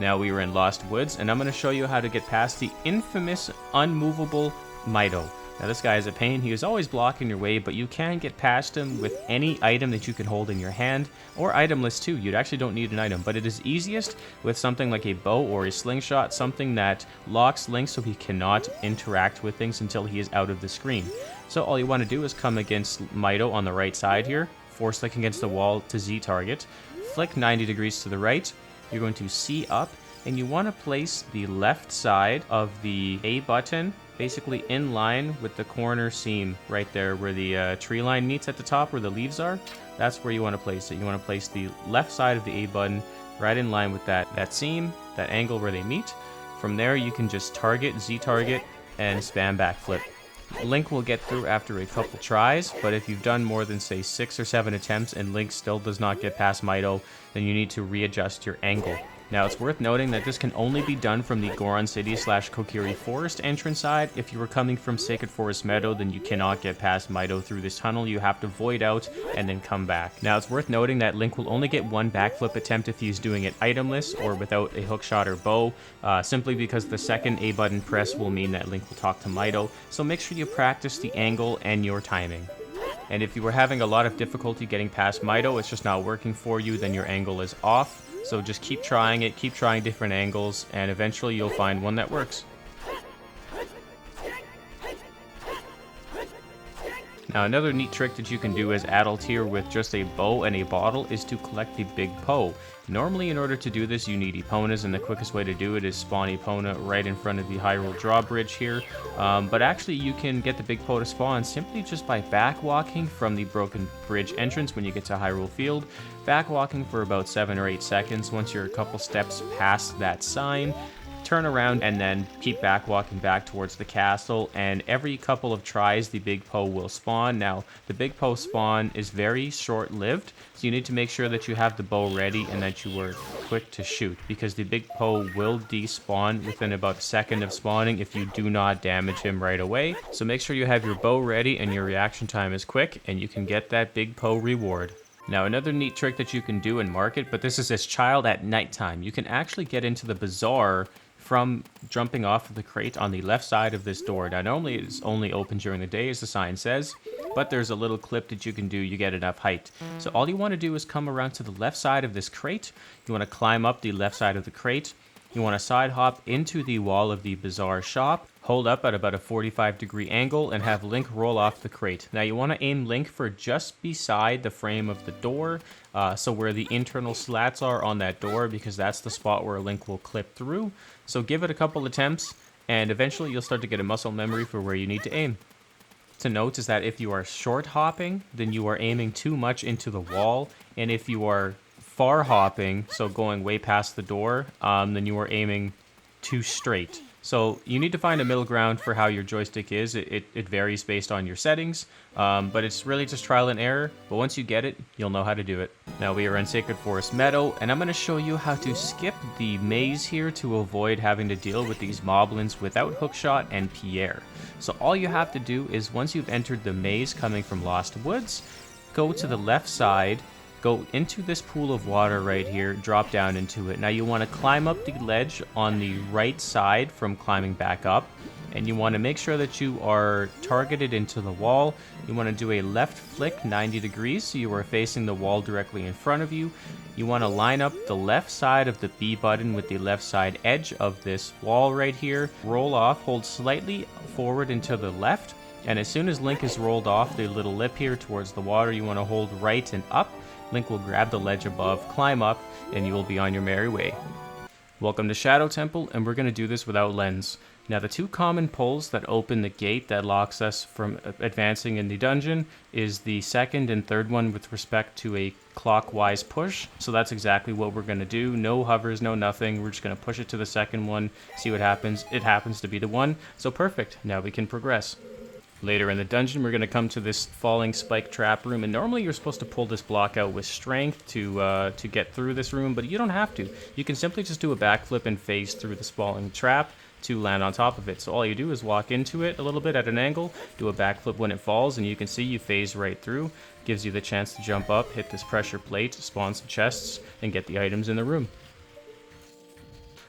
Now we are in Lost Woods, and I'm going to show you how to get past the infamous unmovable Meadow. Now this guy is a pain. He is always blocking your way, but you can get past him with any item that you can hold in your hand, or itemless too. You actually don't need an item, but it is easiest with something like a bow or a slingshot, something that locks Link so he cannot interact with things until he is out of the screen. So all you want to do is come against Meadow on the right side here, force click against the wall to Z target, flick 90 degrees to the right, you're going to C up, and you want to place the left side of the A button basically in line with the corner seam right there where the tree line meets at the top where the leaves are. That's where you want to place it. You want to place the left side of the A button right in line with that seam, that angle where they meet. From there you can just target, Z target, and spam backflip. Link will get through after a couple tries, but if you've done more than say 6 or 7 attempts and Link still does not get past Meadow, then you need to readjust your angle. Now it's worth noting that this can only be done from the Goron City / Kokiri Forest entrance side. If you were coming from Sacred Forest Meadow, then you cannot get past Meadow through this tunnel. You have to void out and then come back. Now it's worth noting that Link will only get 1 backflip attempt if he's doing it itemless or without a hookshot or bow, simply because the second A button press will mean that Link will talk to Meadow. So make sure you practice the angle and your timing. And if you were having a lot of difficulty getting past Meadow, it's just not working for you, then your angle is off. So just keep trying it, keep trying different angles, and eventually you'll find one that works. Now another neat trick that you can do as adult here with just a bow and a bottle is to collect the big Poe. Normally in order to do this you need Eponas, and the quickest way to do it is spawn Epona right in front of the Hyrule drawbridge here. But actually you can get the big Poe to spawn simply just by backwalking from the broken bridge entrance when you get to Hyrule Field. Backwalking for about 7 or 8 seconds. Once you're a couple steps past that sign, turn around and then keep walking back towards the castle, and every couple of tries the big Poe will spawn. Now the big Poe spawn is very short-lived, so you need to make sure that you have the bow ready and that you were quick to shoot, because the big Poe will despawn within about a second of spawning if you do not damage him right away. So make sure you have your bow ready and your reaction time is quick, and you can get that big Poe reward. Now another neat trick that you can do in Market, but this is as child at nighttime, you can actually get into the bazaar from jumping off of the crate on the left side of this door. Now normally it's only open during the day as the sign says, but there's a little clip that you can do, you get enough height. So all you want to do is come around to the left side of this crate, you want to climb up the left side of the crate, you want to side hop into the wall of the bazaar shop, hold up at about a 45-degree angle, and have Link roll off the crate. Now you want to aim Link for just beside the frame of the door, so where the internal slats are on that door, because that's the spot where Link will clip through. So give it a couple attempts, and eventually you'll start to get a muscle memory for where you need to aim. To note is that if you are short hopping, then you are aiming too much into the wall, and if you are far hopping, so going way past the door, then you are aiming too straight. So you need to find a middle ground for how your joystick is. It varies based on your settings, but it's really just trial and error. But once you get it, you'll know how to do it. Now we are in Sacred Forest Meadow, and I'm going to show you how to skip the maze here to avoid having to deal with these moblins without Hookshot and Pierre. So all you have to do is once you've entered the maze coming from Lost Woods, go to the left side, go into this pool of water right here, drop down into it. Now you want to climb up the ledge on the right side from climbing back up, and you want to make sure that you are targeted into the wall. You want to do a left flick 90 degrees so you are facing the wall directly in front of you. You want to line up the left side of the B button with the left side edge of this wall right here. Roll off, hold slightly forward and to the left, and as soon as Link is rolled off the little lip here towards the water, you want to hold right and up. Link will grab the ledge above, climb up, and you will be on your merry way. Welcome to Shadow Temple, and we're going to do this without lens. Now the two common pulls that open the gate that locks us from advancing in the dungeon is the second and third one with respect to a clockwise push. So that's exactly what we're going to do. No hovers, no nothing. We're just going to push it to the second one, see what happens. It happens to be the one, so perfect. Now we can progress. Later in the dungeon, we're going to come to this falling spike trap room, and normally you're supposed to pull this block out with strength to get through this room, but you don't have to. You can simply just do a backflip and phase through this falling trap to land on top of it. So all you do is walk into it a little bit at an angle, do a backflip when it falls, and you can see you phase right through. Gives you the chance to jump up, hit this pressure plate, spawn some chests, and get the items in the room.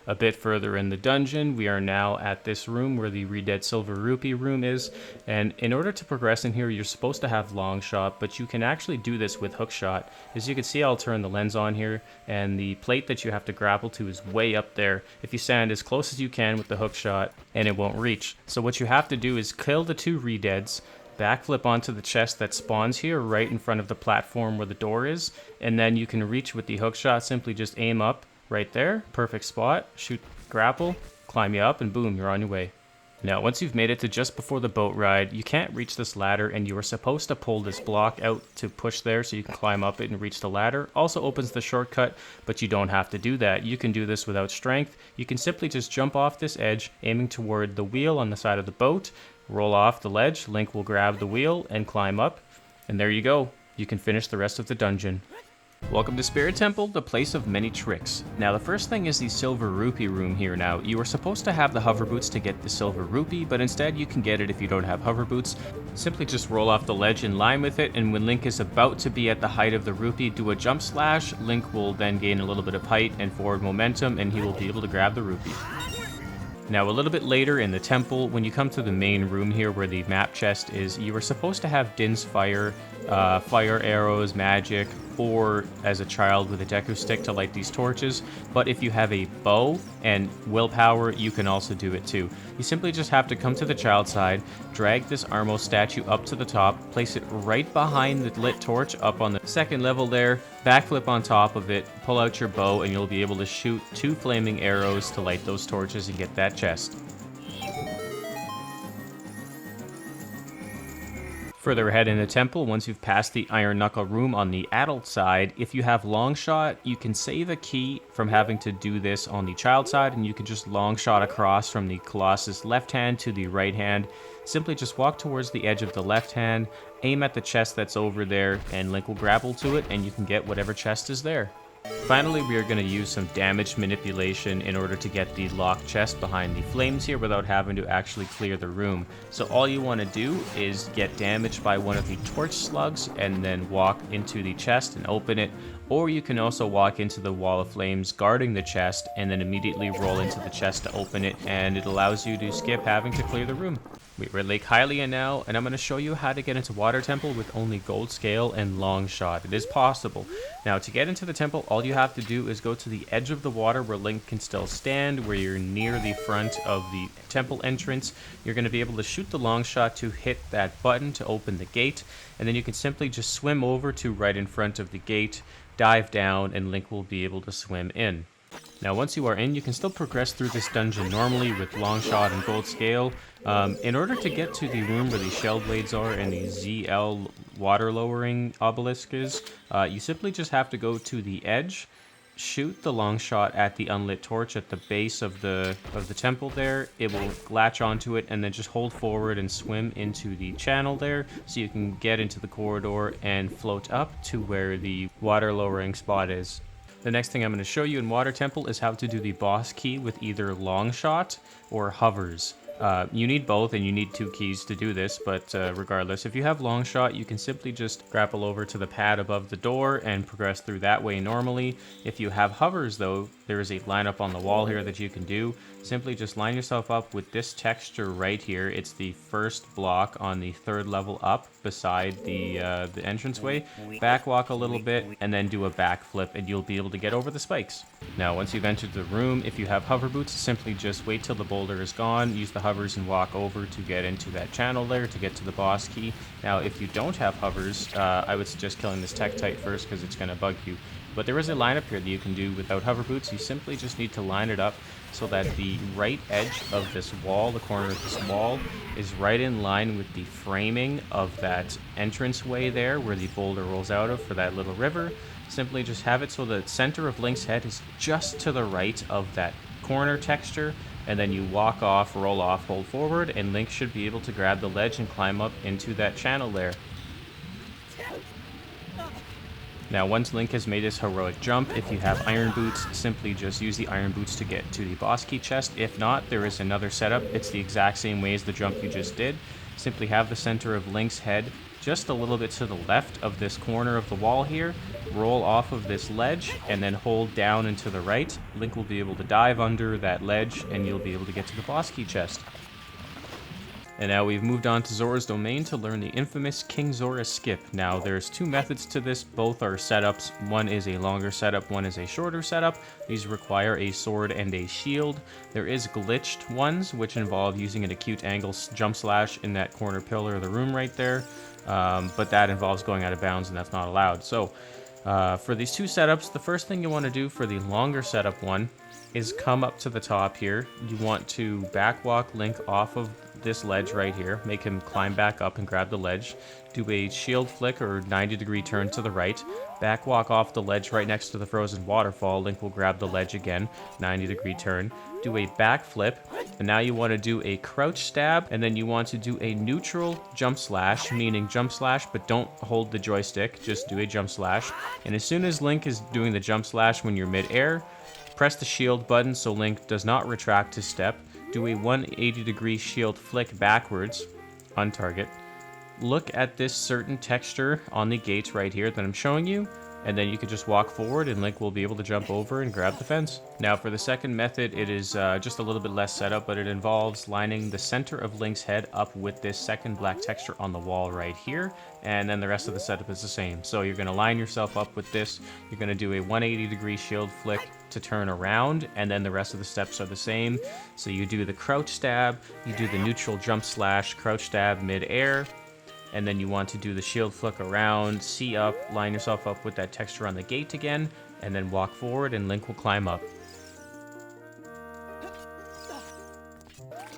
A bit further in the dungeon, we are now at this room where the Redead Silver Rupee room is, and in order to progress in here, you're supposed to have long shot, but you can actually do this with hookshot. As you can see, I'll turn the lens on here, and the plate that you have to grapple to is way up there. If you stand as close as you can with the hookshot, and it won't reach. So what you have to do is kill the two Redeads, backflip onto the chest that spawns here right in front of the platform where the door is, and then you can reach with the hookshot. Simply just aim up right there, perfect spot, shoot, grapple, climb you up, and boom, you're on your way. Now once you've made it to just before the boat ride, you can't reach this ladder, and you are supposed to pull this block out to push there so you can climb up it and reach the ladder. Also opens the shortcut, but you don't have to do that. You can do this without strength. You can simply just jump off this edge, aiming toward the wheel on the side of the boat, roll off the ledge, Link will grab the wheel and climb up, and there you go. You can finish the rest of the dungeon. Welcome to Spirit Temple, the place of many tricks. Now the first thing is the Silver Rupee room here. Now you are supposed to have the hover boots to get the Silver Rupee, but instead you can get it if you don't have hover boots. Simply just roll off the ledge in line with it, and when Link is about to be at the height of the rupee, do a jump slash. Link will then gain a little bit of height and forward momentum, and he will be able to grab the rupee. Now a little bit later in the temple, when you come to the main room here where the map chest is, you are supposed to have Din's Fire fire arrows, magic, or as a child with a Deku stick to light these torches. But if you have a bow and willpower, you can also do it too. You simply just have to come to the child side, drag this Armo statue up to the top, place it right behind the lit torch up on the second level there, backflip on top of it, pull out your bow, and you'll be able to shoot 2 flaming arrows to light those torches and get that chest. Further ahead in the temple, once you've passed the Iron Knuckle room on the adult side, if you have long shot, you can save a key from having to do this on the child side, and you can just long shot across from the Colossus left hand to the right hand. Simply just walk towards the edge of the left hand, aim at the chest that's over there, and Link will grapple to it, and you can get whatever chest is there. Finally, we are going to use some damage manipulation in order to get the locked chest behind the flames here without having to actually clear the room. So all you want to do is get damaged by one of the torch slugs and then walk into the chest and open it. Or you can also walk into the wall of flames guarding the chest and then immediately roll into the chest to open it, and it allows you to skip having to clear the room. We're at Lake Hylia now, and I'm going to show you how to get into Water Temple with only Gold Scale and Long Shot. It is possible. Now, to get into the temple, all you have to do is go to the edge of the water where Link can still stand, where you're near the front of the temple entrance. You're going to be able to shoot the Long Shot to hit that button to open the gate, and then you can simply just swim over to right in front of the gate, dive down, and Link will be able to swim in. Now, once you are in, you can still progress through this dungeon normally with Long Shot and Gold Scale. In order to get to the room where the Shell Blades are and the ZL water lowering obelisk is, you simply just have to go to the edge, shoot the Long Shot at the unlit torch at the base of the temple there. It will latch onto it, and then just hold forward and swim into the channel there so you can get into the corridor and float up to where the water lowering spot is. The next thing I'm going to show you in Water Temple is how to do the boss key with either Long Shot or Hovers. You need both, and you need 2 keys to do this, but regardless, if you have Long Shot, you can simply just grapple over to the pad above the door and progress through that way normally. If you have Hovers, though, there is a lineup on the wall here that you can do. Simply just line yourself up with this texture right here. It's the first block on the 3rd level up beside the entranceway. Back walk a little bit, and then do a backflip, and you'll be able to get over the spikes. Now, once you've entered the room, if you have hover boots, simply just wait till the boulder is gone, use the hovers and walk over to get into that channel there to get to the boss key. Now, if you don't have hovers, I would suggest killing this Tektite first because it's going to bug you. But there is a lineup here that you can do without hover boots. You simply just need to line it up so that the right edge of this wall, the corner of this wall, is right in line with the framing of that entranceway there where the boulder rolls out of for that little river. Simply just have it so the center of Link's head is just to the right of that corner texture, and then you walk off, roll off, hold forward, and Link should be able to grab the ledge and climb up into that channel there. Now, once Link has made his heroic jump, if you have iron boots, simply just use the iron boots to get to the boss key chest. If not, there is another setup. It's the exact same way as the jump you just did. Simply have the center of Link's head just a little bit to the left of this corner of the wall here, roll off of this ledge, and then hold down and to the right. Link will be able to dive under that ledge, and you'll be able to get to the boss key chest. And now we've moved on to Zora's Domain to learn the infamous King Zora skip. Now, there's 2 methods to this. Both are setups. One is a longer setup, one is a shorter setup. These require a sword and a shield. There is glitched ones, which involve using an acute angle jump slash in that corner pillar of the room right there. But that involves going out of bounds, and that's not allowed. So, for these 2 setups, the first thing you want to do for the longer setup one is come up to the top here. You want to backwalk Link off of this ledge right here, make him climb back up and grab the ledge, do a shield flick or 90-degree turn to the right, backwalk off the ledge right next to the frozen waterfall. Link will grab the ledge again, 90-degree turn, do a backflip, and now you want to do a crouch stab, and then you want to do a neutral jump slash, meaning jump slash, but don't hold the joystick, just do a jump slash. And as soon as Link is doing the jump slash when you're mid-air, press the shield button so Link does not retract his step, do a 180-degree shield flick backwards on target. Look at this certain texture on the gate right here that I'm showing you. and then you can just walk forward and Link will be able to jump over and grab the fence. Now for the second method, it is just a little bit less setup, but it involves lining the center of Link's head up with this second black texture on the wall right here, and then the rest of the setup is the same. So you're going to line yourself up with this, you're going to do a 180-degree shield flick to turn around, and then the rest of the steps are the same. So you do the crouch stab, you do the neutral jump slash, crouch stab mid-air, and then you want to do the shield flick around, C up, line yourself up with that texture on the gate again, and then walk forward and Link will climb up.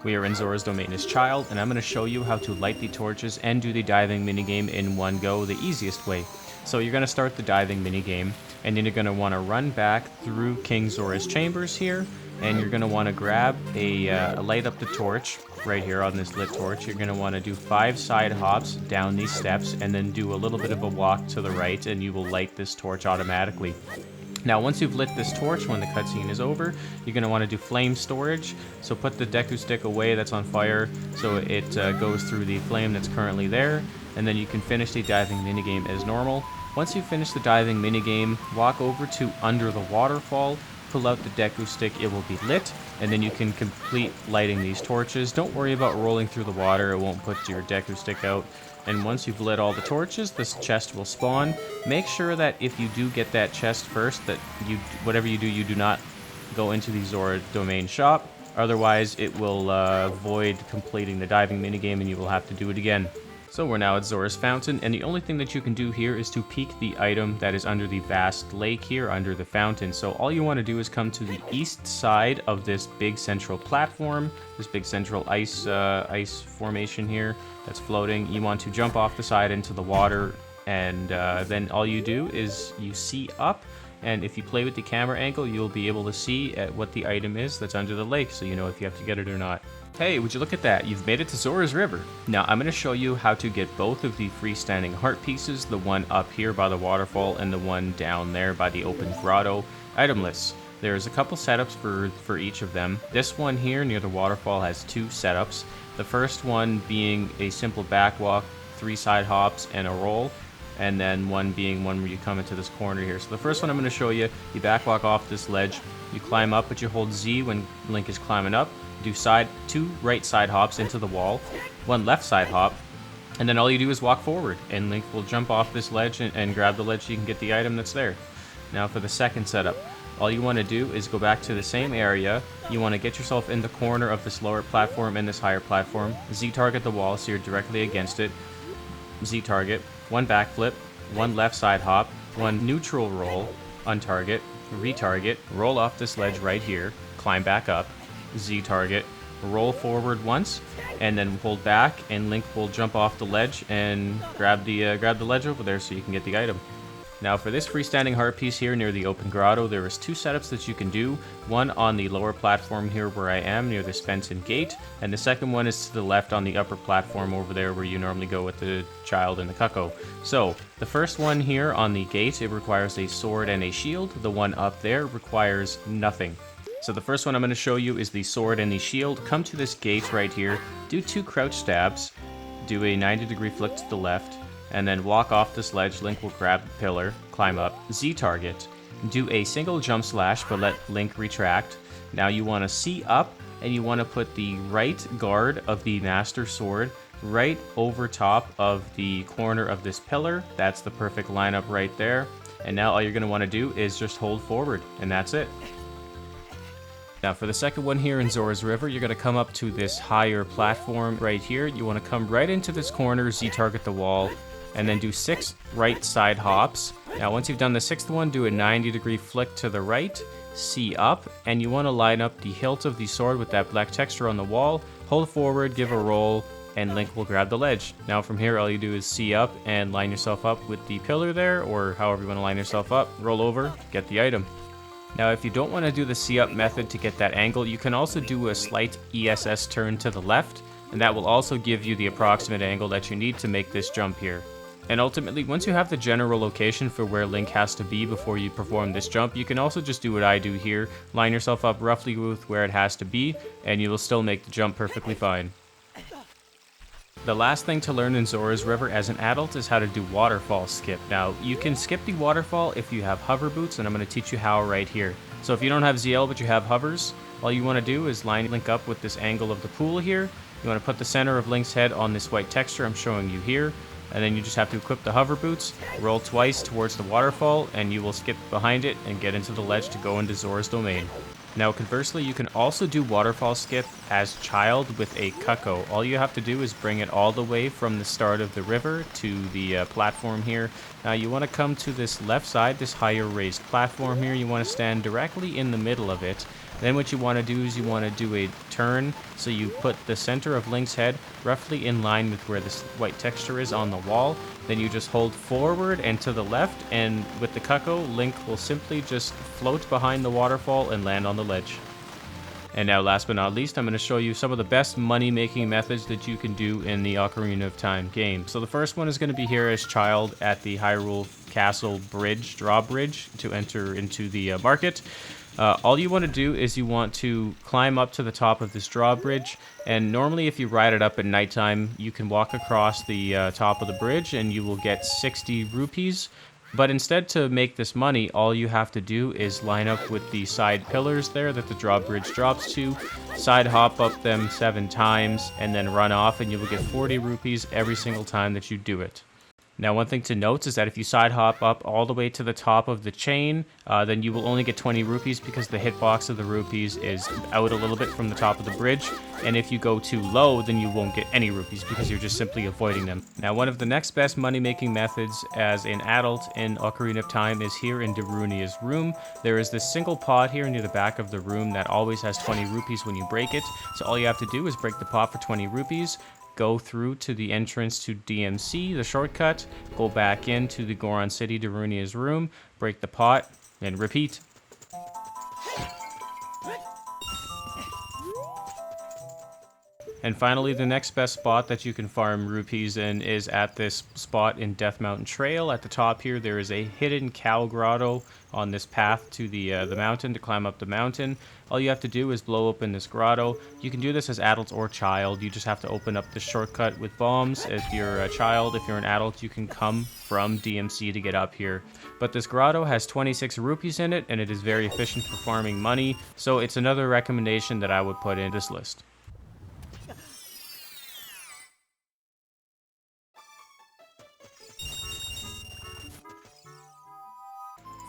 We are in Zora's domain as Child, and I'm going to show you how to light the torches and do the diving minigame in one go the easiest way. So you're going to start the diving minigame, and then you're going to want to run back through King Zora's chambers here, and you're going to want to grab light up the torch right here on this lit torch. You're going to want to do 5 side hops down these steps, and then do a little bit of a walk to the right, and you will light this torch automatically. Now, once you've lit this torch, when the cutscene is over, you're going to want to do flame storage. So put the Deku stick away that's on fire, so it goes through the flame that's currently there, and then you can finish the diving minigame as normal. Once you finish the diving minigame, walk over to Under the Waterfall, pull out the Deku stick, it will be lit, and then you can complete lighting these torches. Don't worry about rolling through the water, it won't put your Deku stick out. And once you've lit all the torches, this chest will spawn. Make sure that if you do get that chest first, that whatever you do not go into the Zora domain shop. Otherwise, it will void completing the diving minigame and you will have to do it again. So we're now at Zora's Fountain, and the only thing that you can do here is to peek the item that is under the vast lake here, under the fountain. So all you want to do is come to the east side of this big central platform, this big central ice formation here that's floating. You want to jump off the side into the water, and then all you do is you see up, and if you play with the camera angle, you'll be able to see what the item is that's under the lake, so you know if you have to get it or not. Hey, would you look at that? You've made it to Zora's River. Now, I'm going to show you how to get both of the freestanding heart pieces, the one up here by the waterfall and the one down there by the open grotto, itemless. There's a couple setups for each of them. This one here near the waterfall has 2 setups. The first one being a simple backwalk, 3 side hops, and a roll. And then one being one where you come into this corner here. So the first one I'm going to show you, you backwalk off this ledge, you climb up, but you hold Z when Link is climbing up. Do 2 right side hops into the wall, 1 left side hop, and then all you do is walk forward, and Link will jump off this ledge and grab the ledge so you can get the item that's there. Now for the second setup, all you want to do is go back to the same area. You want to get yourself in the corner of this lower platform and this higher platform. Z target the wall so you're directly against it. Z target, 1 backflip, 1 left side hop, 1 neutral roll, untarget, retarget, roll off this ledge right here, climb back up, Z target, roll forward once, and then hold back, and Link will jump off the ledge and grab the ledge over there so you can get the item. Now for this freestanding heart piece here near the open grotto, there is 2 setups that you can do. One on the lower platform here where I am, near this fence and gate, and the second one is to the left on the upper platform over there where you normally go with the child and the cucko. So, the first one here on the gate, it requires a sword and a shield. The one up there requires nothing. So the first one I'm going to show you is the sword and the shield. Come to this gate right here, do 2 crouch stabs, do a 90-degree flick to the left, and then walk off this ledge. Link will grab the pillar, climb up, Z target, do a single jump slash, but let Link retract. Now you want to C up, and you want to put the right guard of the Master Sword right over top of the corner of this pillar. That's the perfect lineup right there. And now all you're going to want to do is just hold forward, and that's it. Now for the second one here in Zora's River, you're going to come up to this higher platform right here. You want to come right into this corner, Z target the wall, and then do 6 right side hops. Now once you've done the 6th one, do a 90-degree flick to the right, C up, and you want to line up the hilt of the sword with that black texture on the wall, hold forward, give a roll, and Link will grab the ledge. Now from here all you do is C up and line yourself up with the pillar there, or however you want to line yourself up, roll over, get the item. Now if you don't want to do the C-up method to get that angle, you can also do a slight ESS turn to the left, and that will also give you the approximate angle that you need to make this jump here. And ultimately, once you have the general location for where Link has to be before you perform this jump, you can also just do what I do here, line yourself up roughly with where it has to be, and you will still make the jump perfectly fine. The last thing to learn in Zora's River as an adult is how to do waterfall skip. Now, you can skip the waterfall if you have hover boots, and I'm going to teach you how right here. So if you don't have ZL but you have hovers, all you want to do is line Link up with this angle of the pool here. You want to put the center of Link's head on this white texture I'm showing you here, and then you just have to equip the hover boots, roll twice towards the waterfall, and you will skip behind it and get into the ledge to go into Zora's domain. Now conversely, you can also do waterfall skip as child with a Cucco. All you have to do is bring it all the way from the start of the river to the platform here. Now you want to come to this left side, this higher raised platform here. You want to stand directly in the middle of it. Then what you want to do is you want to do a turn, so you put the center of Link's head roughly in line with where this white texture is on the wall. Then you just hold forward and to the left, and with the Cucco, Link will simply just float behind the waterfall and land on the ledge. And now last but not least, I'm going to show you some of the best money-making methods that you can do in the Ocarina of Time game. So the first one is going to be here as child at the Hyrule Castle Bridge, drawbridge, to enter into the market. All you want to do is you want to climb up to the top of this drawbridge, and normally if you ride it up at nighttime, you can walk across the top of the bridge and you will get 60 rupees. But instead, to make this money, all you have to do is line up with the side pillars there that the drawbridge drops to, side hop up them 7 times, and then run off, and you will get 40 rupees every single time that you do it. Now, one thing to note is that if you side hop up all the way to the top of the chain, then you will only get 20 rupees because the hitbox of the rupees is out a little bit from the top of the bridge. And if you go too low, then you won't get any rupees because you're just simply avoiding them. Now, one of the next best money-making methods as an adult in Ocarina of Time is here in Darunia's room. There is this single pot here near the back of the room that always has 20 rupees when you break it. So all you have to do is break the pot for 20 rupees. Go through to the entrance to DMC, the shortcut, go back into the Goron City, Darunia's room, break the pot, and repeat. And finally, the next best spot that you can farm rupees in is at this spot in Death Mountain Trail. At the top here, there is a hidden cow grotto on this path to the mountain to climb up the mountain. All you have to do is blow open this grotto. You can do this as adult or child. You just have to open up the shortcut with bombs. If you're a child, if you're an adult, you can come from DMC to get up here. But this grotto has 26 rupees in it, and it is very efficient for farming money. So it's another recommendation that I would put in this list.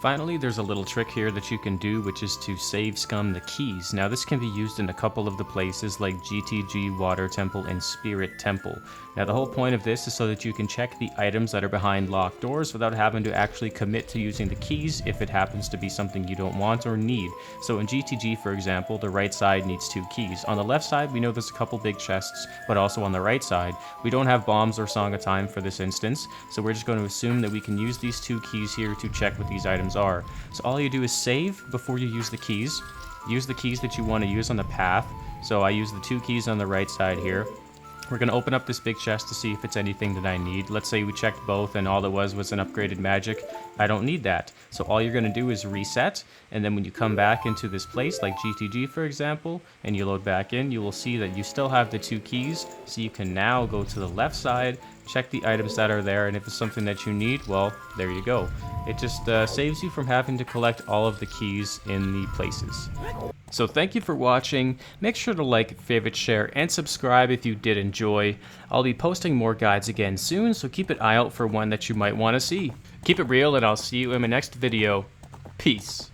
Finally, there's a little trick here that you can do, which is to save Scum the keys. Now, this can be used in a couple of the places like GTG, Water Temple, and Spirit Temple. Now, the whole point of this is so that you can check the items that are behind locked doors without having to actually commit to using the keys if it happens to be something you don't want or need. So in GTG, for example, the right side needs 2 keys. On the left side, we know there's a couple big chests, but also on the right side, we don't have bombs or Song of Time for this instance, so we're just going to assume that we can use these 2 keys here to check what these items are. So all you do is save before you use the keys. Use the keys that you want to use on the path. So I use the 2 keys on the right side here. We're going to open up this big chest to see if it's anything that I need. Let's say we checked both and all it was an upgraded magic. I don't need that. So all you're going to do is reset, and then when you come back into this place, like GTG for example, and you load back in, you will see that you still have the 2 keys. So you can now go to the left side, check the items that are there, and if it's something that you need, well, there you go. It just saves you from having to collect all of the keys in the places. So thank you for watching. Make sure to like, favorite, share, and subscribe if you did enjoy. I'll be posting more guides again soon, so keep an eye out for one that you might want to see. Keep it real, and I'll see you in my next video. Peace.